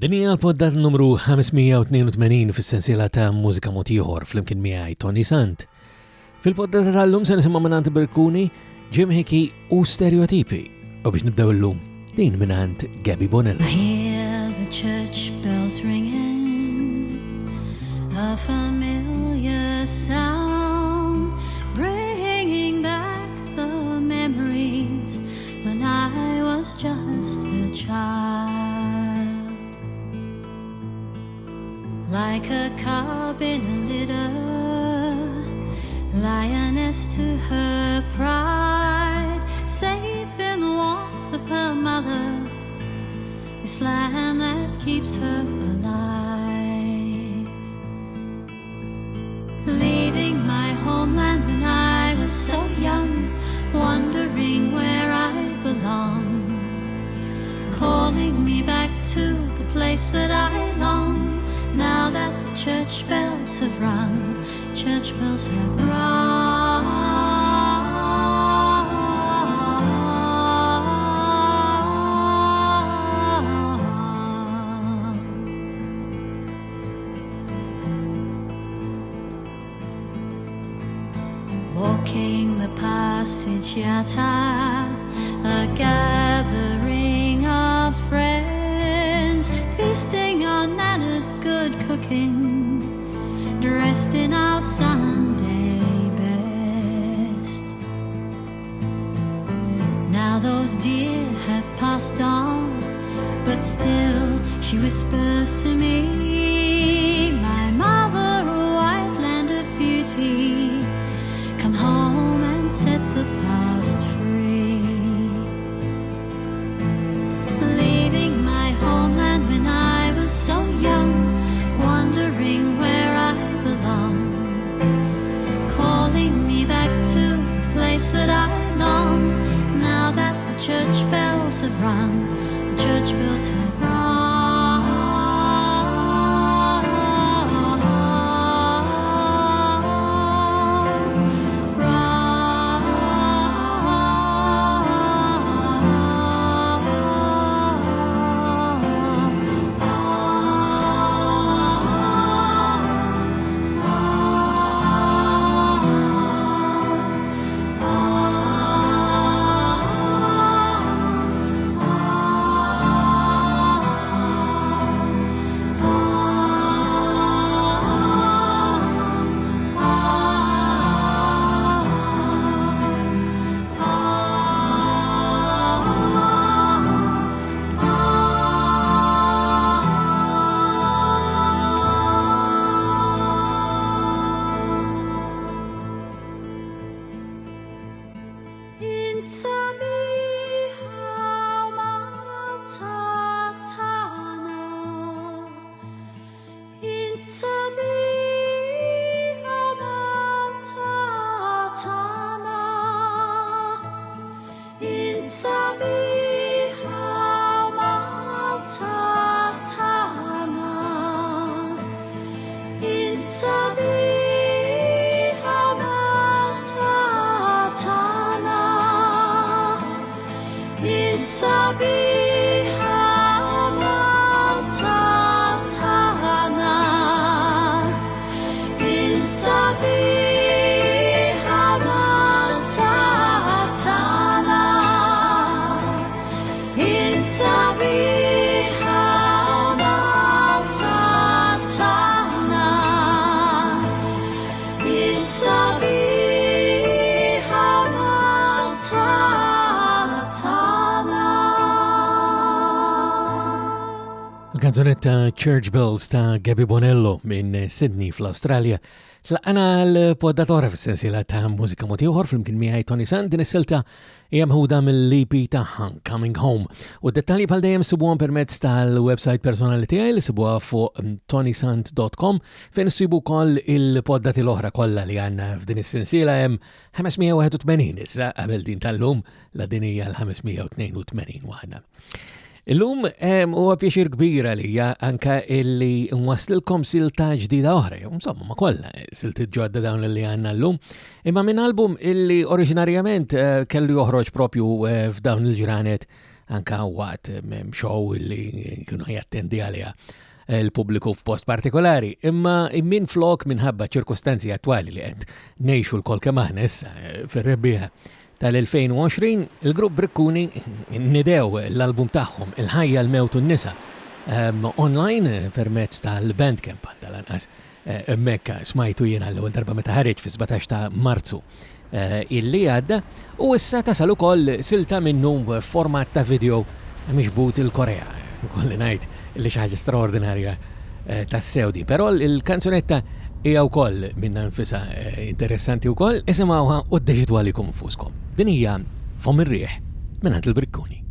Din hija l-poddat numru 582 fis-sensiela ta' Mużika Mod Ieħor flimkien miegħi Toni Sant. Fil-poddat tal-lum se nisimgħu minn Berkuni, Jim Hickey u Stereotipi. U biex nibdew illum din minn Gabby Bonello. I hear the church bells ringing, a familiar sound, bringing back the memories when I was just a child. Like a cub in a litter, lioness to her pride, safe in the warmth of her mother, this land that keeps her alive. Leaving my homeland when I was so young, wondering where I belong, calling me back to the place that I long. Now that the church bells have rung, church bells have rung. Walking the passage yata, a gathering of friends, feasting on Nana's good cooking, dressed in our Sunday best. Now those dear have passed on, but still she whispers to me, my mother, a white land of beauty, come home and set the past free. Leaving my homeland when I was so young, wondering where I belong, calling me back to the place that I long. Now that the church bells have rung, the church bells have rung. Kanzunetta Church Bells ta' Gabby Bonello minn Sydney fl-Australia. Tlaqana l-poddatora fis-sensiela ta' Mużika Mod Ieħor flimkien miegħi Toni Sant. Din is-silta hija mħuda mill-EP tagħha Coming Home. U d-dettalji bħal dejjem sibuhom permezz tal-website personali tiegħi li sibuha fuq ToniSant.com fejn issibu wkoll il-poddati l-oħra kollha li għandna f'din is-sensiela hemm 581 issa qabel din tal-lum la din hija l-582 waħda. Illum huwa pjaċir kbir għalija anka illi nwaslilkom silta ġdida oħra, insomma ma kollha silti ġodda dawn li għandna llum, imma minn album illi oriġinarjament kellu joħroġ propju f'dawn il-ġranet anka waqt show li kienu jattendi għalija il-pubbliku f'post partikolari, imma minn flok minħabba ċirkostanzi attwali li qed ngħixu l-kol kemm aħna issa fir-rebbieħa tal-2020, il-grupp Brikkuni nidew l-album tagħhom Il-ħajja l-mewt u n-nisa online permezz tal-Bandcamp tal-anqas mekka smajtu jiena l-ewwel darba meta ħareġ fi 17 ta' Marzu illi għadda u issa tasal ukoll silta minnu format ta' video mixbut il-Korea. Kolli ngħid li xi ħaġa straordinarja tas-Sewdi, però il-kanzunetta hija wkoll minna nfisha interessanti wkoll, isimgħuha u ddeċidu għalikom infuskom. Din hija Fom ir-rieħ mingħand il-Brikkuni.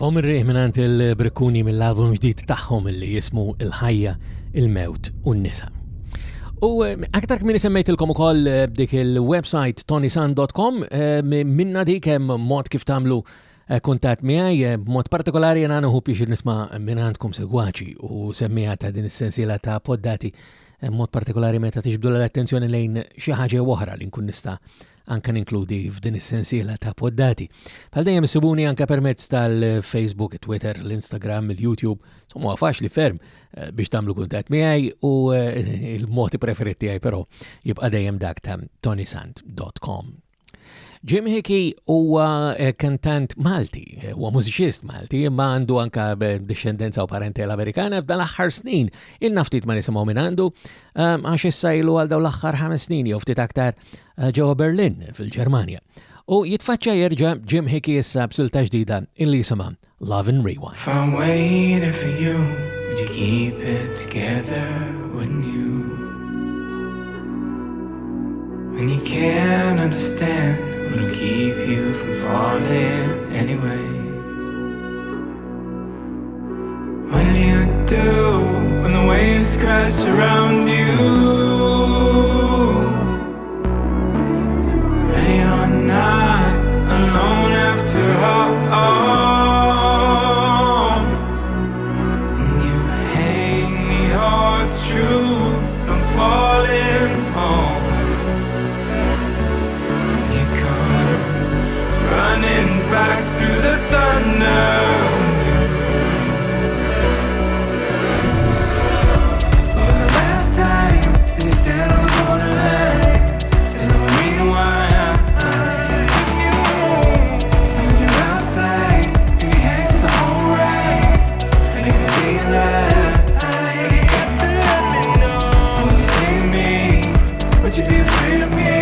Smawhom ir-riħ minant il-Brikkuni mill-album ġdid tagħhom li jismu Il-ħajja, il-mewt u n-nisa. U aktar kmini semmejtilkom ukoll dik il-website ToniSant.com minna dik hemm mod kif tagħmlu kuntatt miegħi b'mod partikolari jena nħu biex nisma' minn għandkom segwaċi u semmija ta' din is-sensiela ta' poddati mod partikolari meta tiġbdu l-attenzjoni lejn xi ħaġa oħra li nkun nista' anke ninkludi f'din is-sensiela ta' poddati. Bħal dejjem issibuni anke permezz tal-Facebook, Twitter, l-Instagram, il-YouTube, insomma faċli ferm biex tagħmlu kuntatt miegħi u il-modi preferiti tiegħi però jibqa' dejjem dak ta' ToniSant.com. Jim Hickey huwa kantant Malti, huwa mużiċist Malti, imma għandu anka discendenza u parentela Amerikana f'dan l-aħħar snin. Il-naftit ma nisimgħu minn għandu għax issa ilu għal dawn l-aħħar 5 snin jew ftit aktar ġewwa Berlin fil-Ġermanja. U jitfaċċa jerġa' Jim Hickey issa b'silta ġdida illi jisimha Love and Rewind. If I'm waiting for you, would you keep it together, wouldn't you? When you can't understand, what'll keep you from falling anyway? When you do, when the waves crash around you, ready or not, alone after all, and you hang your truths on falling home. Running back through the thunder. For the last time, is he still on the borderline? Is it a rewind? And then you're outside, and you hang for the whole ride, and you can feel right. Would you see me? Would you be afraid of me?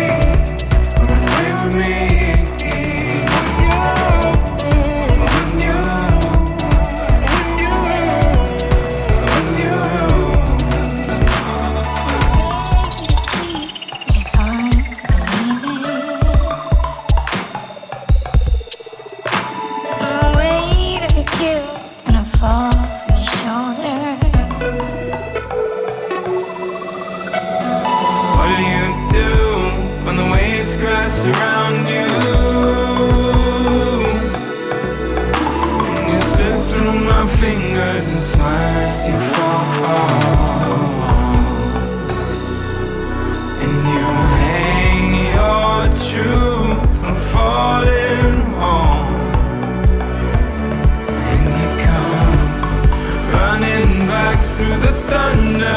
Or run away with me? Around you, you slip through my fingers and smile as you fall, and you hang your truths on falling walls, and you come running back through the thunder.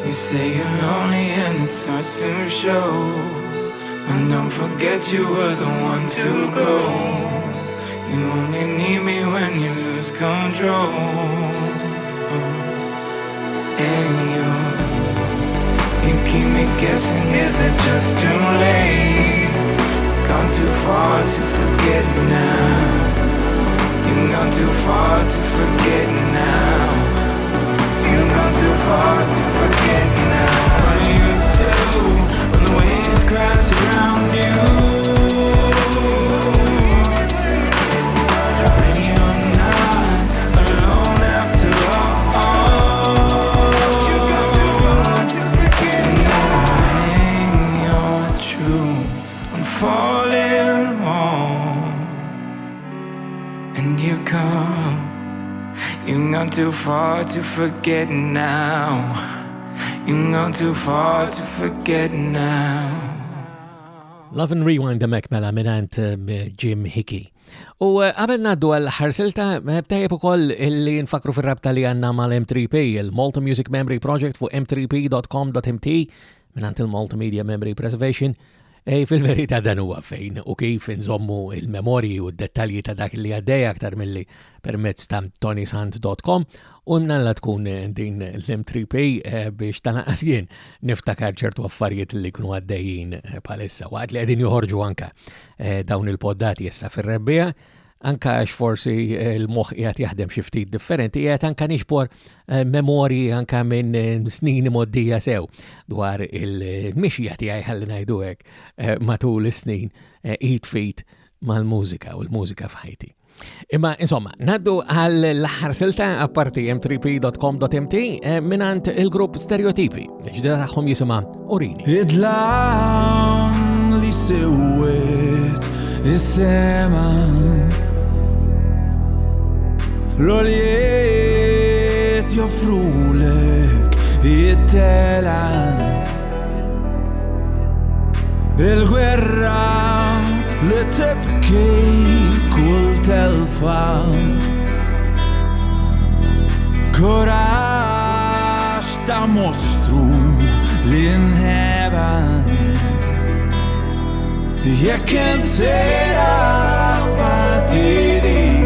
You say you're lonely and it starts to show, and don't forget you were the one to go. You only need me when you lose control. And you keep me guessing, is it just too late? Gone too far to forget now. You've gone too far to forget now. You've gone too far to forget now. What do you do when the waves crash around you? Ready or not, alone after all. You've gone too far to forget now. Hang your truth on falling home, and you come. You've gone too far to forget now. You've gone too far to forget now. Love and Rewind Mek mela minant Jim Hickey. U qabel naddu għal-ħarsilta, btajjeb ukoll illi nfakru fil-rabta li għanna mal-M3P, il-Malta Music Memory Project fu m3p.com.mt minant il-Multimedia Memory Preservation. Fil-verità dan huwa fejn u kif inżommu il-memorji u d-dettalji ta' dak li għaddej aktar milli permezz ta' ToniSant.com u mnalla tkun din l-M3P biex tanaqas jien niftakar ċertu affarijiet li kunu għaddejjin palissa waqt li qegħdin joħorġu anka dawn il-poddati issa fir-rebbija. Anka għax forsi l-moħ qiegħed jaħdem xi ftit differenti, qiegħed anka nixbor memorji anka minn snin moddija sew dwar il-mixja tiegħi ħalli ngħidu hekk matul is-snin id fit mal-mużika u l-mużika f'ħajti. Imma insomma, naddu għall-aħħar silta apparti m3p.com.mt minant il-grupp Stereotipi, ġdida tagħhom jisimha Urini. Id-lam li sewwet is-sema l-oljiet joffrulek it-tela il-gwerra li tibki kull telfa korax ta' mostru li nħeba jekk insera batidi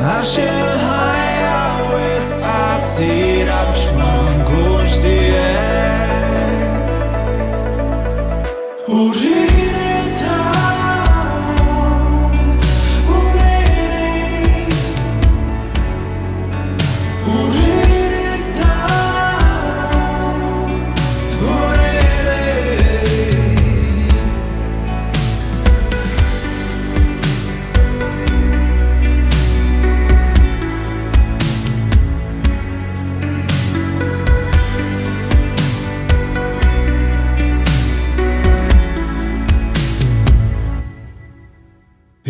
għax il-ħajja wis qasira biex ma nkunx tiegħek.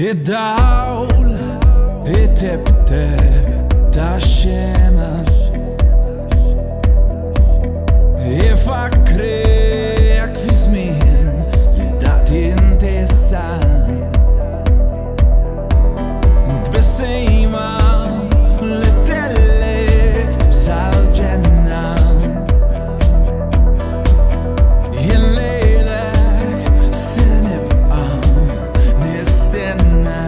Id-dawl it-tebteb ta' xema ifakrek fi żmien li dat intessa tbessejma li tellek sal-ġenna jien lejlek se nibqa' nistenna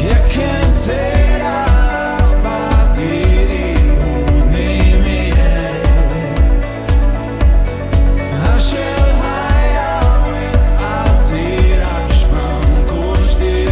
jekk insejra batidi ħudni miegħek għax il-ħajja wis qasira biex ma nkunx tiegħek.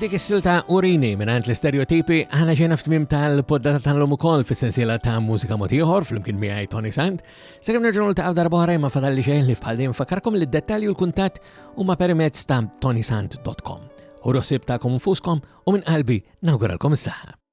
Dik is-silta Urini minant l-Stereotipi ħana ġena f'tmiem tal-poddata tal-lum ukoll fis-sensiela ta' Mużika Mod Ieħor flimkien miegħi Toni Sant. Sakemm nerġgħu niltaqgħu darba oħra ma fadalli xejn li bħal dejjem nfakkarkom li d-dettalji u l-kuntatt huma permezz ta' ToniSant.com. Ħu ħsieb tagħkom infuskom u minn qalbi nawguralkom is-saħħa.